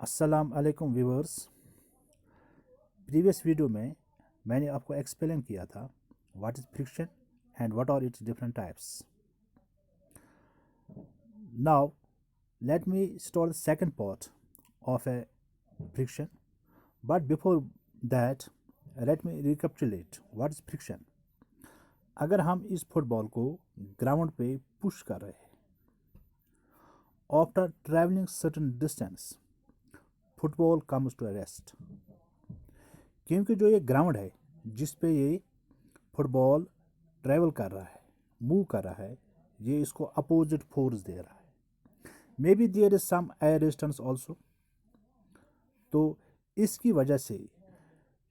अस्सलाम वालेकुम viewers. Previous video में मैंने आपको एक्सप्लेन किया था what is friction and what are its different types. Now let me start the second part of a friction, but before that let me recapitulate what is friction. अगर हम इस football को ground पे push कर रहे हैं, after travelling certain distance football comes to rest, क्योंकि जो ये ग्राउंड है जिस पे ये फुटबॉल ट्रैवल कर रहा है, मूव कर रहा है, ये इसको अपोजिट फोर्स दे रहा है। Maybe there is some air resistance also. तो इसकी वजह से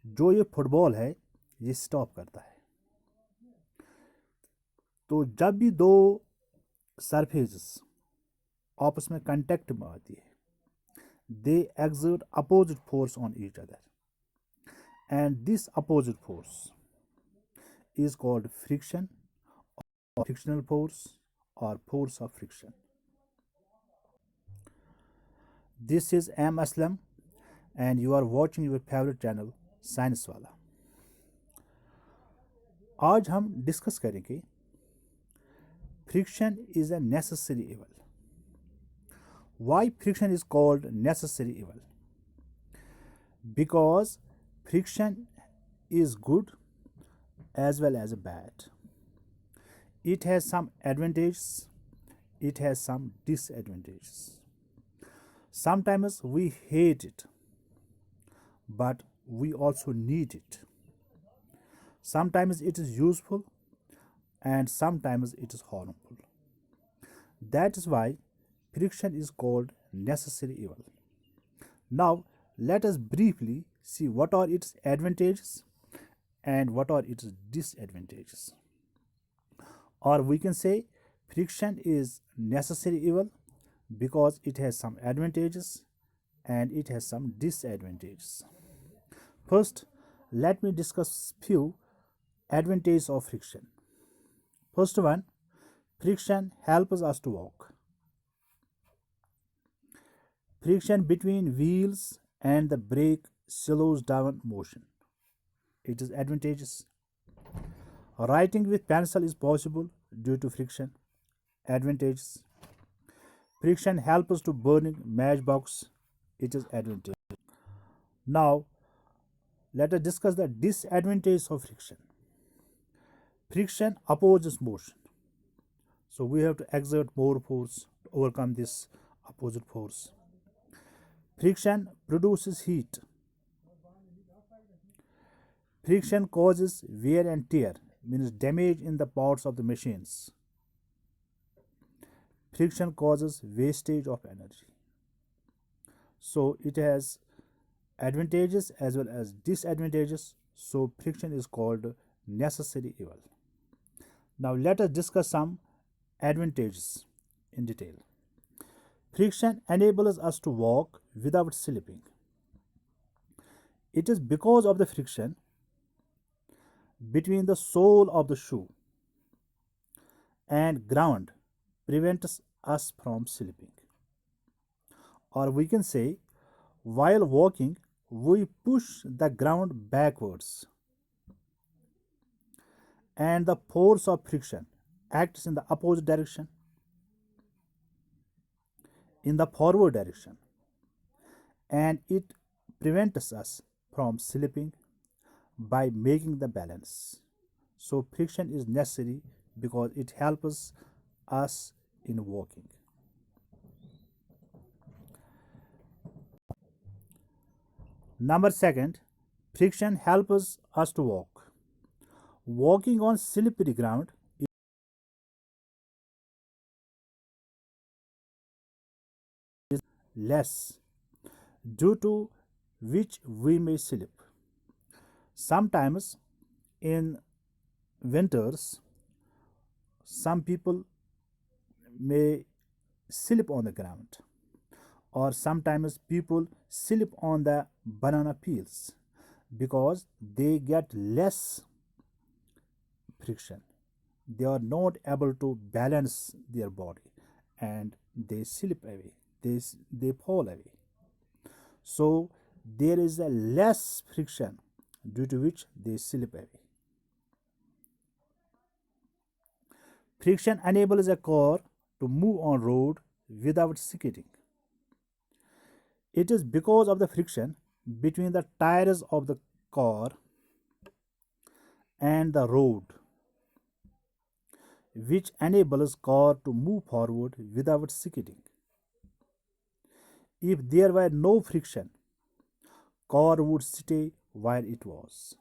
जो ये फुटबॉल है ये स्टॉप करता है। तो जब भी दो सरफेसेस आपस में कांटेक्ट में आती है, they exert opposite force on each other and this opposite force is called friction or frictional force or force of friction. This is M. Aslam and you are watching your favorite channel Science वाला। आज हम discuss करेंगे friction is a necessary evil. Why friction is called necessary evil? Because friction is good as well as bad. It has some advantages, it has some disadvantages. Sometimes we hate it, but we also need it. Sometimes it is useful and sometimes it is harmful. That is why friction is called necessary evil. Now let us briefly see what are its advantages and what are its disadvantages. Or we can say friction is necessary evil because it has some advantages and it has some disadvantages. First, let me discuss few advantages of friction. First one, friction helps us to walk. Friction between wheels and the brake slows down motion. It is advantageous. Writing with pencil is possible due to friction. Advantages. Friction helps us to burning matchbox. It is advantage. Now let us discuss the disadvantages of friction. Friction opposes motion, so we have to exert more force to overcome this opposite force. Friction produces heat. Friction causes wear and tear, means damage in the parts of the machines. Friction causes wastage of energy. So it has advantages as well as disadvantages. So friction is called necessary evil. Now let us discuss some advantages in detail. Friction enables us to walk without slipping. It is because of the friction between the sole of the shoe and ground prevents us from slipping. Or we can say, while walking, we push the ground backwards and the force of friction acts in the opposite direction, in the forward direction, and it prevents us from slipping by making the balance. So friction is necessary because it helps us in walking. Number second, friction helps us to walk. Walking on slippery ground is less, due to which we may slip. Sometimes in winters, some people may slip on the ground, or sometimes people slip on the banana peels because they get less friction. They are not able to balance their body and they slip away, they fall away. so there is a less friction due to which they slip away. Friction enables a car to move on road without skidding. It is because of the friction between the tires of the car and the road which enables car to move forward without skidding. If there were no friction, car would stay where it was.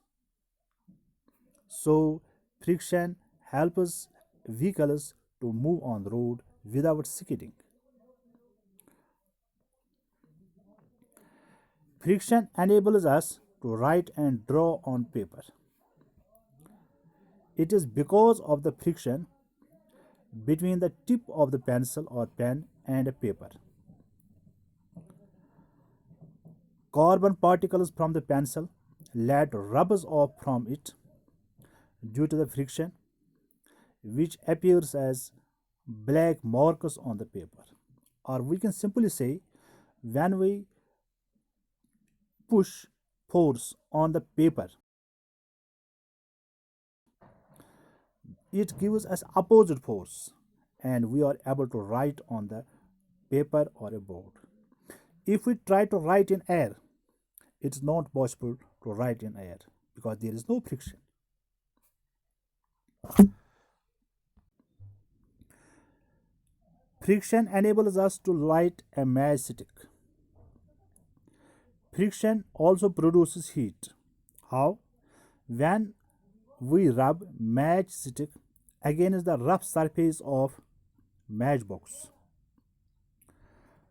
So friction helps vehicles to move on the road without skidding. Friction enables us to write and draw on paper. It is because of the friction between the tip of the pencil or pen and a paper. Carbon particles from the pencil let rubs off from it due to the friction, which appears as black marks on the paper. Or we can simply say, when we push force on the paper, it gives us opposite force and we are able to write on the paper or a board. If we try to write in air, it's not possible to write in air because there is no friction. Friction enables us to light a matchstick. Friction also produces heat. How? When we rub matchstick against the rough surface of matchbox,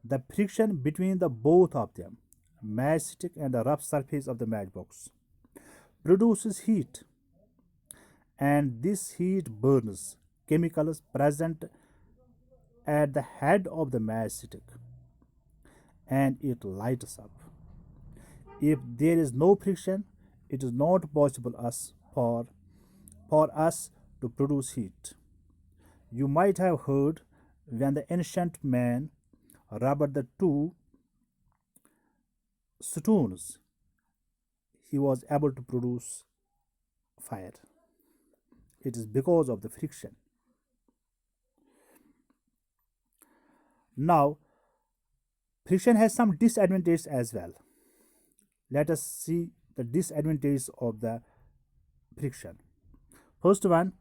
the friction between the both of them, matchstick and the rough surface of the matchbox, produces heat, and this heat burns chemicals present at the head of the matchstick and it lights up. If there is no friction, it is not possible for us to produce heat. You might have heard when the ancient man rubbed the two stones, he was able to produce fire. It is because of the friction. Now, friction has some disadvantages as well. Let us see the disadvantages of the friction. First one,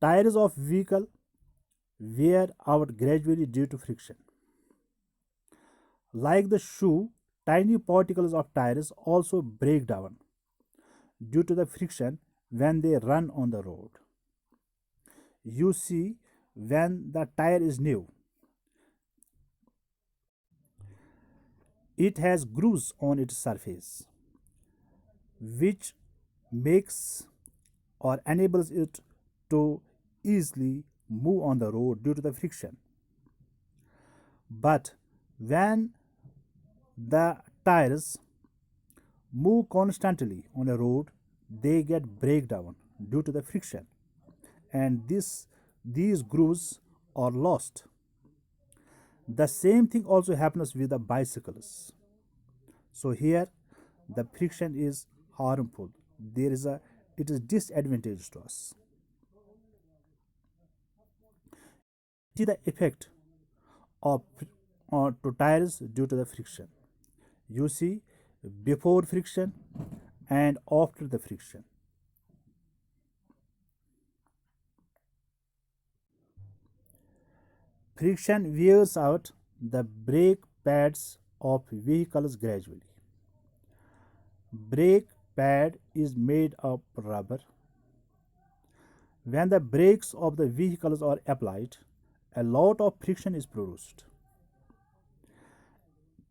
tires of vehicle wear out gradually due to friction. Like the shoe, tiny particles of tires also break down due to the friction when they run on the road. You see, when the tire is new, it has grooves on its surface, which makes or enables it to easily move on the road due to the friction. But when the tires move constantly on a road, they get breakdown due to the friction, and these grooves are lost. The same thing also happens with the bicycles. So here the friction is harmful. It is disadvantageous to us. See the effect of to tires due to the friction. You see before friction and after the friction. Friction wears out the brake pads of vehicles gradually. Brake pad is made of rubber. When the brakes of the vehicles are applied, a lot of friction is produced.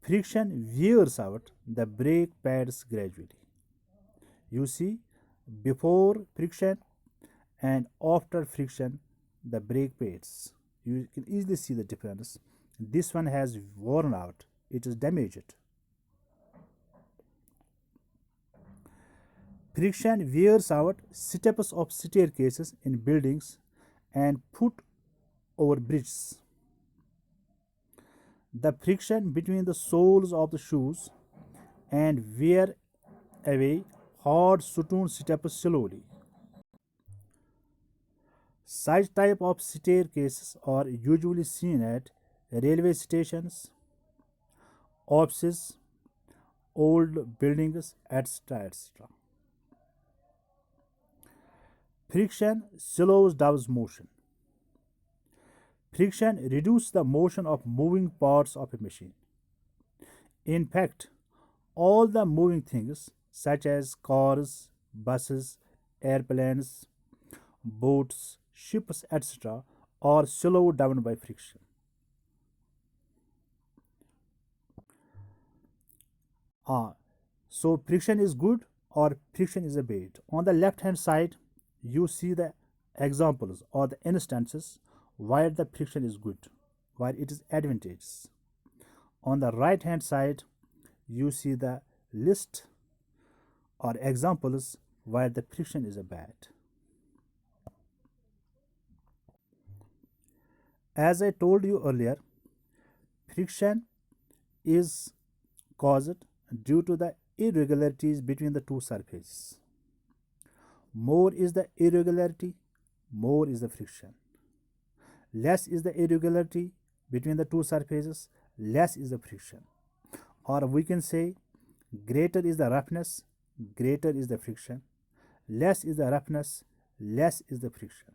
Friction wears out the brake pads gradually. You see, before friction and after friction, the brake pads. You can easily see the difference. This one has worn out, it is damaged. Friction wears out steps of staircases in buildings and foot over bridges. The friction between the soles of the shoes and wear away hard stone steps slowly. Such type of staircases are usually seen at railway stations, offices, old buildings, etc. etc. Friction slows down motion. Friction reduces the motion of moving parts of a machine. In fact, all the moving things such as cars, buses, airplanes, boats, ships, etc., are slowed down by friction. Ah, so friction is good or friction is a bad. On the left hand side, you see the examples or the instances where the friction is good, where it is advantageous. On the right hand side, you see the list or examples where the friction is a bad. As I told you earlier, friction is caused due to the irregularities between the two surfaces. More is the irregularity, more is the friction. Less is the irregularity between the two surfaces, less is the friction. Or we can say greater is the roughness, greater is the friction. Less is the roughness, less is the friction.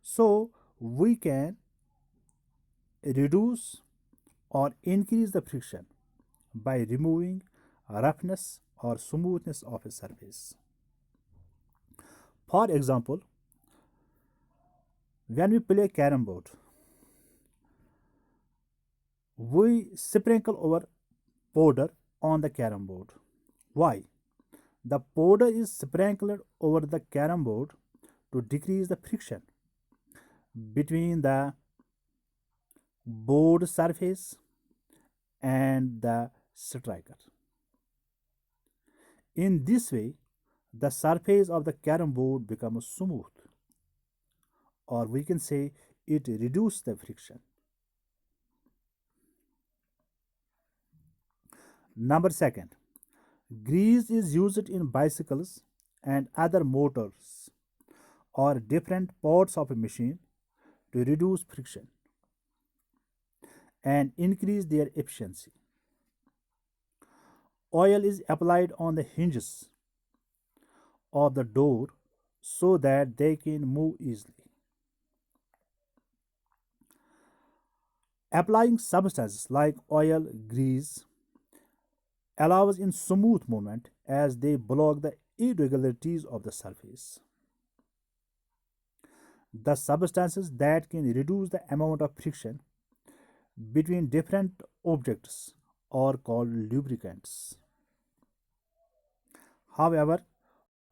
So we can reduce or increase the friction by removing roughness or smoothness of a surface. For example, when we play carrom board, we sprinkle our powder on the carrom board. Why? The powder is sprinkled over the carrom board to decrease the friction between the board surface and the striker. In this way, the surface of the carrom board becomes smooth, or we can say it reduces the friction. Number second, grease is used in bicycles and other motors or different parts of a machine to reduce friction and increase their efficiency. Oil is applied on the hinges of the door so that they can move easily. Applying substances like oil, grease allows in smooth movement as they block the irregularities of the surface. The substances that can reduce the amount of friction between different objects are called lubricants. However,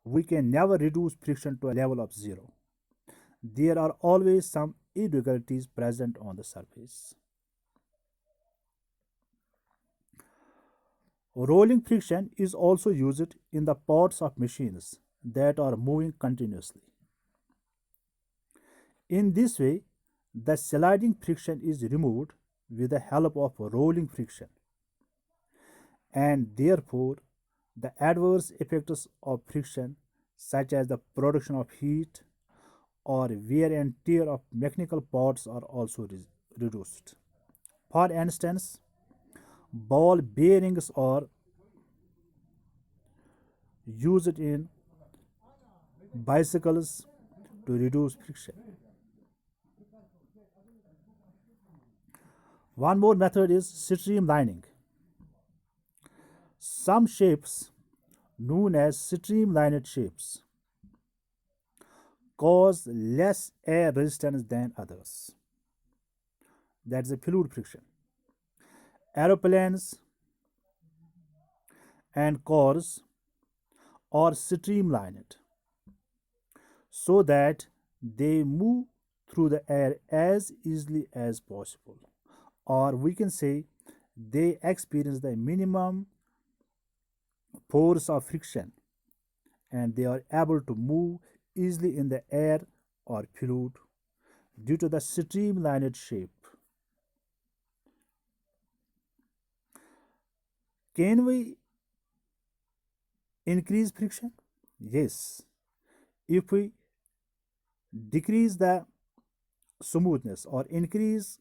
we can never reduce friction to a level of zero. There are always some irregularities present on the surface. Rolling friction is also used in the parts of machines that are moving continuously. In this way, the sliding friction is removed with the help of rolling friction, and therefore the adverse effects of friction, such as the production of heat or wear and tear of mechanical parts, are also reduced. For instance, ball bearings are used in bicycles to reduce friction. One more method is streamlining. Some shapes, known as streamlined shapes, cause less air resistance than others. That's a fluid friction. Aeroplanes and cars are streamlined so that they move through the air as easily as possible, or we can say they experience the minimum force of friction and they are able to move easily in the air or fluid due to the streamlined shape. Can we increase friction? Yes. If we decrease the smoothness or increase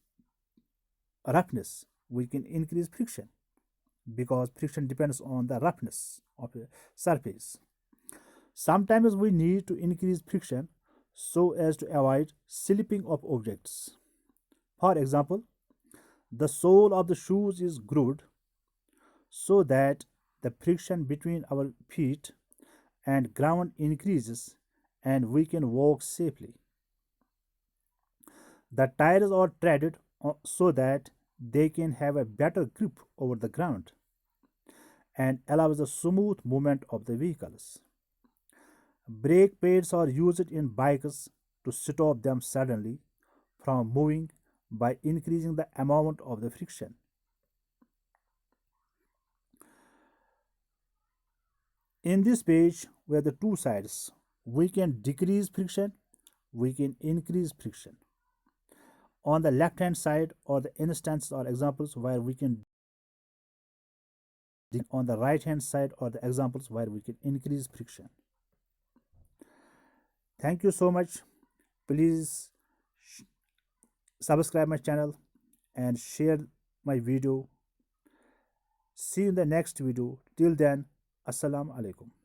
roughness, we can increase friction because friction depends on the roughness of a surface. Sometimes we need to increase friction so as to avoid slipping of objects. For example, the sole of the shoes is grooved so that the friction between our feet and ground increases and we can walk safely. The tires are treaded so that they can have a better grip over the ground and allows the smooth movement of the vehicles. Brake pads are used in bikes to stop them suddenly from moving by increasing the amount of the friction. In this page, we have the two sides. We can decrease friction, we can increase friction. On the left hand side are the instances or examples where we can, on the right hand side are the examples where we can increase friction. Thank you so much. Please subscribe my channel and share my video. See you in the next video. Till then, Assalamu alaikum.